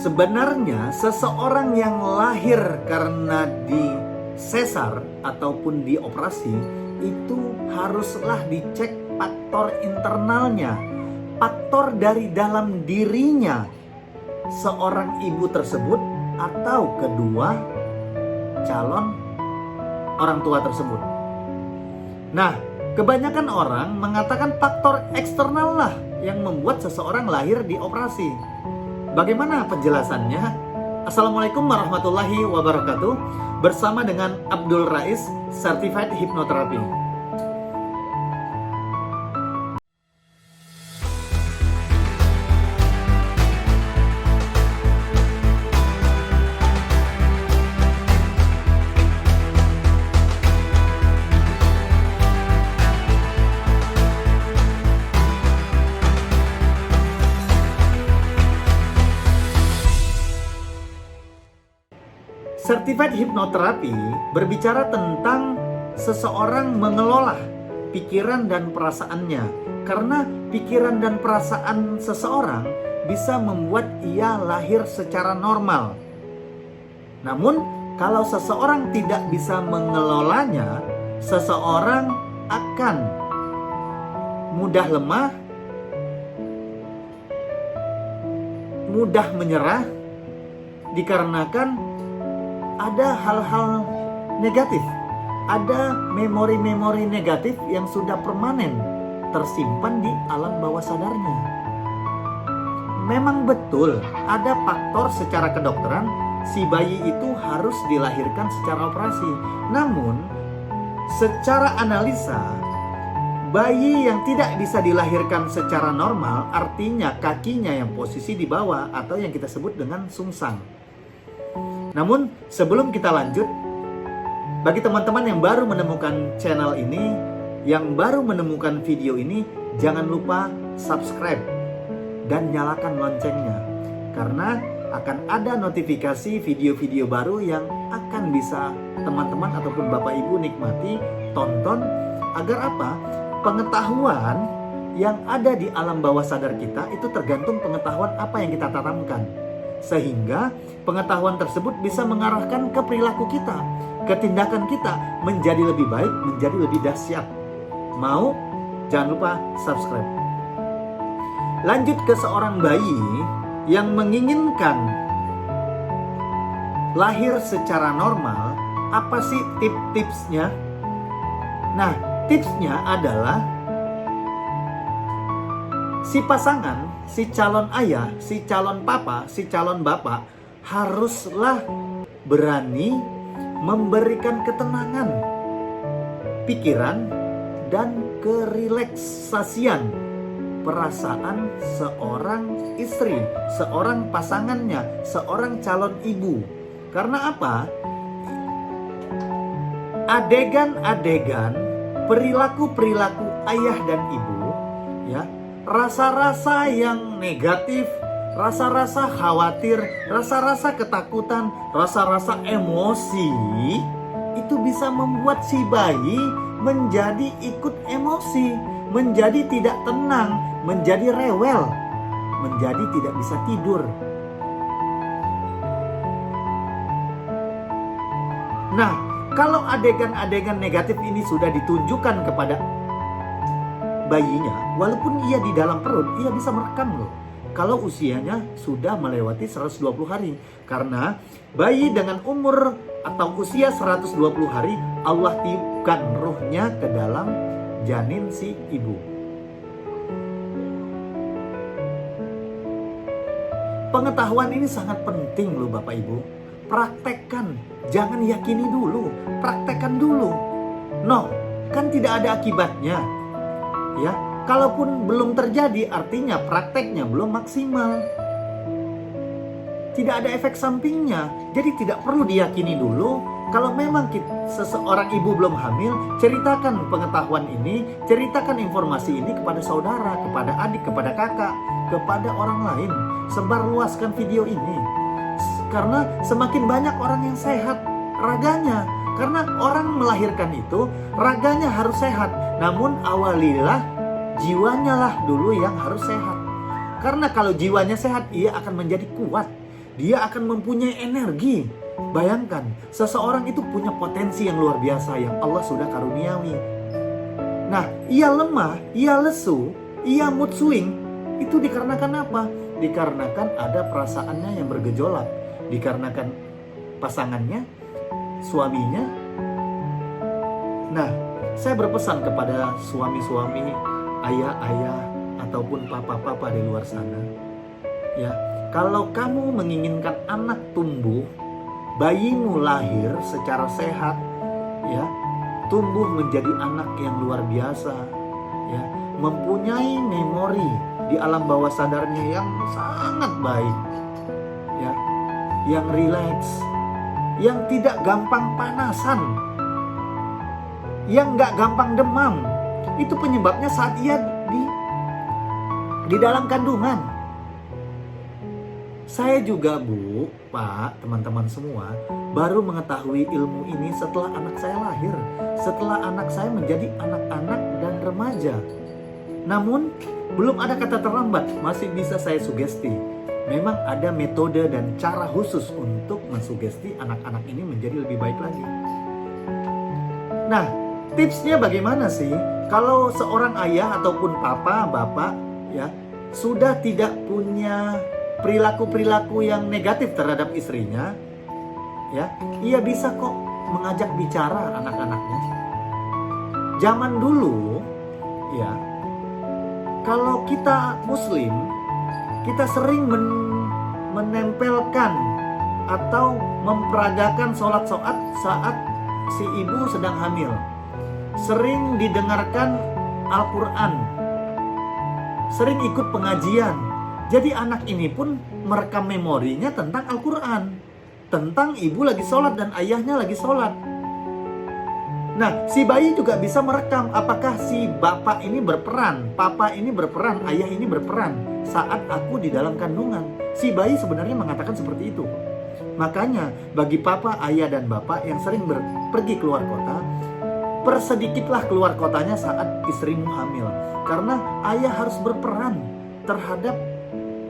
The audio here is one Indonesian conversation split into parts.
Sebenarnya seseorang yang lahir karena disesar ataupun dioperasi itu haruslah dicek faktor internalnya, faktor dari dalam dirinya seorang ibu tersebut atau kedua calon orang tua tersebut. Nah, kebanyakan orang mengatakan faktor eksternal lah yang membuat seseorang lahir dioperasi. Bagaimana penjelasannya? Assalamualaikum warahmatullahi wabarakatuh. Bersama dengan Abdul Rais, Certified Hypnotherapy. Certified Hypnotherapy berbicara tentang seseorang mengelola pikiran dan perasaannya. Karena pikiran dan perasaan seseorang bisa membuat ia lahir secara normal. Namun, kalau seseorang tidak bisa mengelolanya, seseorang akan mudah lemah, mudah menyerah, dikarenakan ada hal-hal negatif, ada memori-memori negatif yang sudah permanen tersimpan di alam bawah sadarnya. Memang betul ada faktor secara kedokteran si bayi itu harus dilahirkan secara operasi. Namun secara analisa, bayi yang tidak bisa dilahirkan secara normal artinya kakinya yang posisi di bawah atau yang kita sebut dengan sungsang. Namun sebelum kita lanjut, bagi teman-teman yang baru menemukan channel ini, yang baru menemukan video ini, jangan lupa subscribe dan nyalakan loncengnya. Karena akan ada notifikasi video-video baru yang akan bisa teman-teman ataupun Bapak Ibu nikmati, tonton, agar apa? Pengetahuan yang ada di alam bawah sadar kita itu tergantung pengetahuan apa yang kita tanamkan. Sehingga pengetahuan tersebut bisa mengarahkan ke perilaku kita, ke tindakan kita menjadi lebih baik, menjadi lebih dahsyat. Mau? Jangan lupa subscribe. Lanjut ke seorang bayi yang menginginkan lahir secara normal. Apa sih tips-tipsnya? Nah, tipsnya adalah si pasangan, si calon ayah, si calon papa, si calon bapak haruslah berani memberikan ketenangan pikiran dan kerelaksasian perasaan seorang istri, seorang pasangannya, seorang calon ibu. Karena apa? Adegan-adegan perilaku-perilaku ayah dan ibu, ya, rasa-rasa yang negatif, rasa-rasa khawatir, rasa-rasa ketakutan, rasa-rasa emosi itu bisa membuat si bayi menjadi ikut emosi, menjadi tidak tenang, menjadi rewel, menjadi tidak bisa tidur. Nah, kalau adegan-adegan negatif ini sudah ditunjukkan kepada bayinya, walaupun ia di dalam perut, ia bisa merekam loh. Kalau usianya sudah melewati 120 hari. Karena bayi dengan umur atau usia 120 hari, Allah tiupkan ruhnya ke dalam janin si ibu. Pengetahuan ini sangat penting loh Bapak Ibu. Praktekkan, jangan yakini dulu, praktekkan dulu. No, kan tidak ada akibatnya. Ya, kalaupun belum terjadi artinya prakteknya belum maksimal. Tidak ada efek sampingnya. Jadi tidak perlu diyakini dulu. Kalau memang seseorang ibu belum hamil, ceritakan pengetahuan ini, ceritakan informasi ini kepada saudara, kepada adik, kepada kakak, kepada orang lain. Sebarluaskan video ini. Karena semakin banyak orang yang sehat raganya. Karena orang melahirkan itu raganya harus sehat. Namun awalilah jiwanya lah dulu yang harus sehat. Karena kalau jiwanya sehat, ia akan menjadi kuat. Dia akan mempunyai energi. Bayangkan, seseorang itu punya potensi yang luar biasa yang Allah sudah karuniawi. Nah, ia lemah, ia lesu, ia mood swing. Itu dikarenakan apa? Dikarenakan ada perasaannya yang bergejolak. Dikarenakan pasangannya, suaminya. Nah, saya berpesan kepada suami-suami, ayah-ayah, ataupun papa-papa di luar sana. Ya, kalau kamu menginginkan anak tumbuh, bayimu lahir secara sehat, ya, tumbuh menjadi anak yang luar biasa, ya, mempunyai memori di alam bawah sadarnya yang sangat baik, ya, yang rileks, yang tidak gampang panasan, yang nggak gampang demam. Itu penyebabnya saat ia di dalam kandungan. Saya juga, Bu, Pak, teman-teman semua, baru mengetahui ilmu ini setelah anak saya lahir, setelah anak saya menjadi anak-anak dan remaja. Namun, belum ada kata terlambat, masih bisa saya sugesti. Memang ada metode dan cara khusus untuk mensugesti anak-anak ini menjadi lebih baik lagi. Nah, tipsnya bagaimana sih? Kalau seorang ayah ataupun papa, bapak, ya, sudah tidak punya perilaku-perilaku yang negatif terhadap istrinya, ya, ia bisa kok mengajak bicara anak-anaknya. Zaman dulu, ya, kalau kita Muslim, kita sering menempelkan atau memperagakan sholat saat si ibu sedang hamil. Sering didengarkan Al-Quran, sering ikut pengajian. Jadi anak ini pun merekam memorinya tentang Al-Quran, tentang ibu lagi sholat dan ayahnya lagi sholat. Nah, si bayi juga bisa merekam apakah si bapak ini berperan, papa ini berperan, ayah ini berperan saat aku di dalam kandungan. Si bayi sebenarnya mengatakan seperti itu. Makanya bagi papa, ayah, dan bapak yang sering pergi keluar kota, persedikitlah keluar kotanya saat istrimu hamil. Karena ayah harus berperan terhadap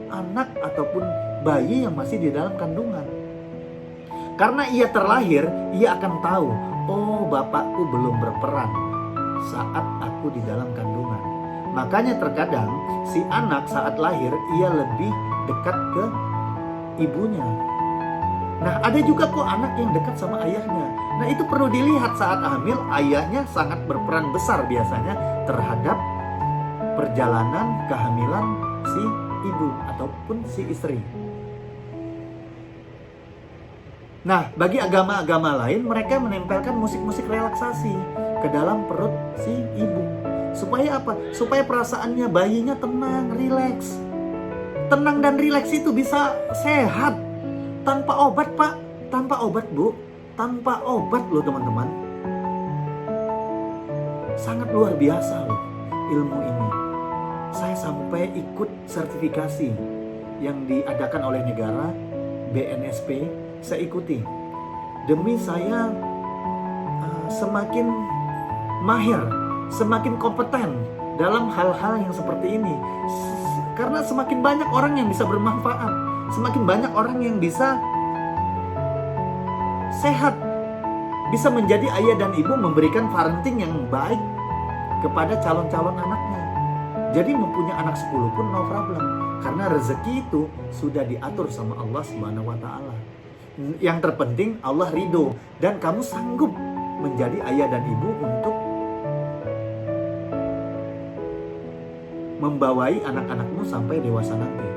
anak ataupun bayi yang masih di dalam kandungan. Karena ia terlahir, ia akan tahu, oh, bapakku belum berperan saat aku di dalam kandungan. Makanya terkadang si anak saat lahir, ia lebih dekat ke ibunya. Nah, ada juga kok anak yang dekat sama ayahnya. Nah, itu perlu dilihat saat hamil, ayahnya sangat berperan besar biasanya terhadap perjalanan kehamilan si ibu ataupun si istri. Nah, bagi agama-agama lain, mereka menempelkan musik-musik relaksasi ke dalam perut si ibu. Supaya apa? Supaya perasaannya bayinya tenang, rileks. Tenang dan rileks itu bisa sehat. Tanpa obat, Pak. Tanpa obat, Bu. Tanpa obat loh, teman-teman. Sangat luar biasa loh ilmu ini. Saya sampai ikut sertifikasi yang diadakan oleh negara, BNSP, saya ikuti. Demi saya semakin mahir, semakin kompeten dalam hal-hal yang seperti ini. Karena semakin banyak orang yang bisa bermanfaat, semakin banyak orang yang bisa sehat, bisa menjadi ayah dan ibu, memberikan parenting yang baik kepada calon-calon anaknya. Jadi mempunyai anak 10 pun no problem. Karena rezeki itu sudah diatur sama Allah Subhanahu wa Ta'ala. Yang terpenting Allah ridho dan kamu sanggup menjadi ayah dan ibu untuk membawai anak-anakmu sampai dewasa nanti.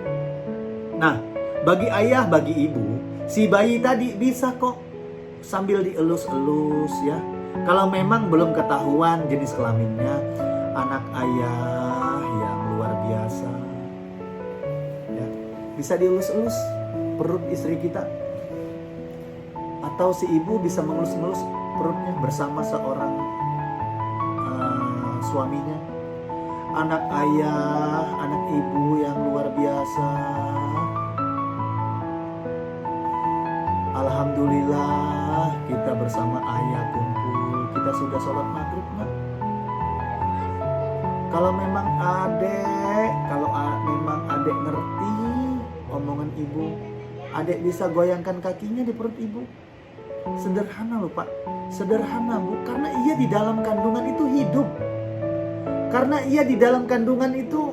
Nah, bagi ayah, bagi ibu, si bayi tadi bisa kok sambil dielus-elus, ya. Kalau memang belum ketahuan jenis kelaminnya, anak ayah yang luar biasa, ya, bisa dielus-elus perut istri kita. Atau si ibu bisa mengelus-elus perutnya bersama seorang suaminya. Anak ayah, anak ibu yang luar biasa. Alhamdulillah kita bersama ayah kumpul. Kita sudah sholat maghrib, Mak. Kalau memang adek ngerti omongan ibu, Adik bisa goyangkan kakinya di perut ibu. Sederhana loh Pak, sederhana Bu, karena ia di dalam kandungan itu hidup. Karena ia di dalam kandungan itu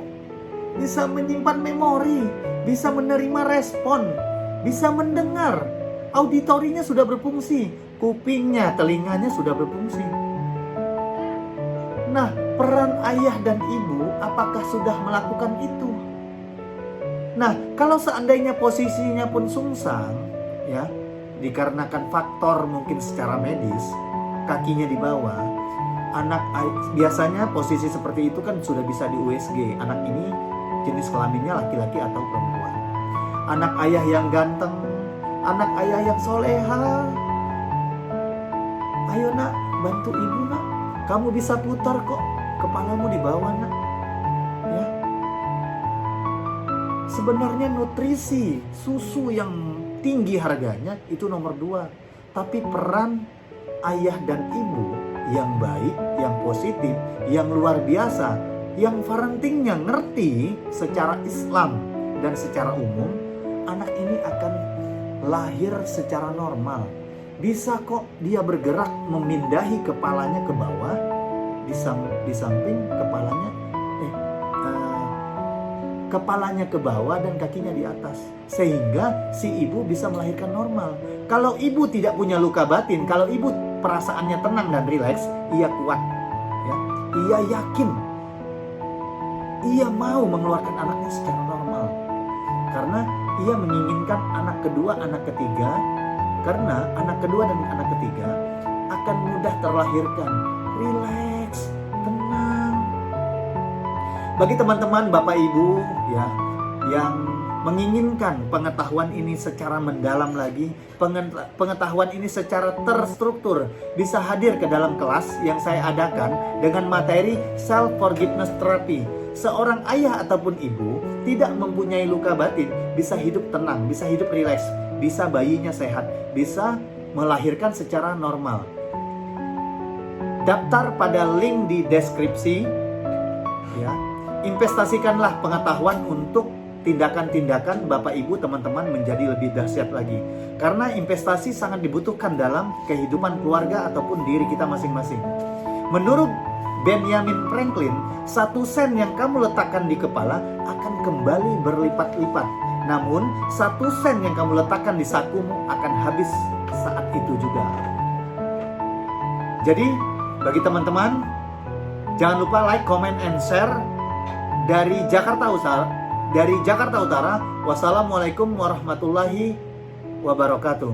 bisa menyimpan memori, bisa menerima respon, bisa mendengar. Auditorinya sudah berfungsi, kupingnya, telinganya sudah berfungsi. Nah, peran ayah dan ibu apakah sudah melakukan itu? Nah, kalau seandainya posisinya pun sungsang, ya, dikarenakan faktor mungkin secara medis, kakinya di bawah, biasanya posisi seperti itu kan sudah bisa di USG. Anak ini jenis kelaminnya laki-laki atau perempuan. Anak ayah yang ganteng, anak ayah yang soleha. Ayo nak, bantu ibu nak. Kamu bisa putar kok, kepalamu di bawah nak. Ya. Sebenarnya nutrisi, susu yang tinggi harganya itu nomor 2. Tapi peran ayah dan ibu yang baik, yang positif, yang luar biasa, yang parentingnya ngerti secara Islam dan secara umum, anak ini akan lahir secara normal. Bisa kok dia bergerak memindahi kepalanya ke bawah, di samping kepalanya ke bawah dan kakinya di atas, sehingga si ibu bisa melahirkan normal. Kalau ibu tidak punya luka batin, kalau ibu perasaannya tenang dan rileks, ia kuat, ya. Ia yakin, ia mau mengeluarkan anaknya secara normal, karena ia menginginkan anak kedua, anak ketiga. Karena anak kedua dan anak ketiga akan mudah terlahirkan, rileks, tenang. Bagi teman-teman Bapak Ibu ya yang menginginkan pengetahuan ini secara mendalam lagi, pengetahuan ini secara terstruktur, bisa hadir ke dalam kelas yang saya adakan dengan materi self forgiveness therapy. Seorang ayah ataupun ibu tidak mempunyai luka batin bisa hidup tenang, bisa hidup rileks, bisa bayinya sehat, bisa melahirkan secara normal. Daftar pada link di deskripsi, ya. Investasikanlah pengetahuan untuk tindakan-tindakan Bapak Ibu teman-teman menjadi lebih dahsyat lagi. Karena investasi sangat dibutuhkan dalam kehidupan keluarga ataupun diri kita masing-masing. Menurut Benjamin Franklin, 1 sen yang kamu letakkan di kepala akan kembali berlipat-lipat. Namun 1 sen yang kamu letakkan di sakumu akan habis saat itu juga. Jadi bagi teman-teman, jangan lupa like, comment, and share. Dari Jakarta Utara, wassalamualaikum warahmatullahi wabarakatuh.